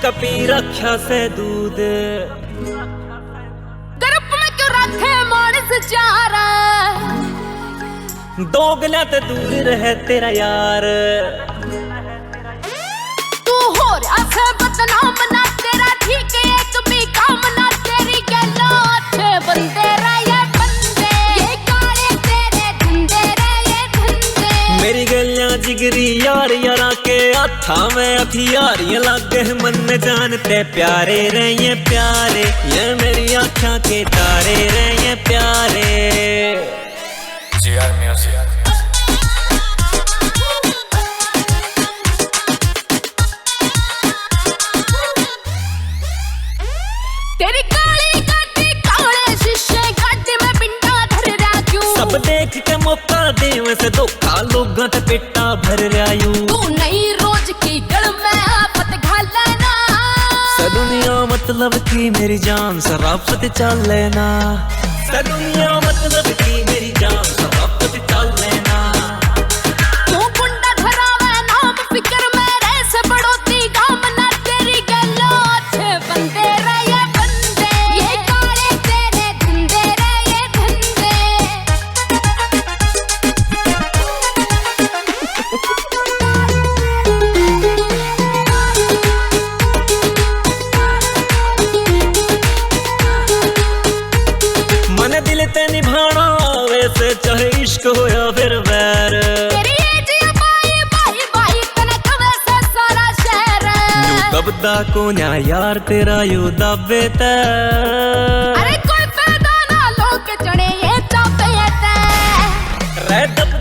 कपी रक्षा से दूध गर्भ में क्यों रखे मानस चारा दोगला तो दूर रहे तेरा यार तू हो रहा है बदनाम ना तेरा ठीक है एक भी काम ना तेरी गलो अच्छे बंदे रहे बंदे ये काले तेरे धंधे रहे धंधे मेरी गलियां जिगरी यार यारा के हथा में हथियारियां लागे मन में जानते प्यारे रहे प्यारे ये मेरी आँखों के तारे रहे प्यारे GR Music। तेरी काली गाड़ी काले शीशे गाड़ी में पिंडा धर रहा क्यों सब देख के मौका देवे से धोखा लोगां ते पेटा भर रहा यूं तू नहीं रोज की गल में आफत घालना दुनिया मतलब की मेरी जान शराफत चल लेना दुनिया मतलब की मेरी जान शराफत चल लेना तू गुंडा धरावे नाम फिक्र में रह से बड़ोती गाम ना तेरी गलो अच्छे बंदे रहे बंदे ये काले तेरे धंधे रहे धंधे मन दिल ते निभाना वैसे चाहे इश्क हो या फिर वैर तेरी एज ये बाई बाई बाई कनक वैसे सारा शहर यूं दबदा को न्या यार तेरा यू दबे ते अरे कोई फायदा ना लोग चढ़े ये चापे ते रह दब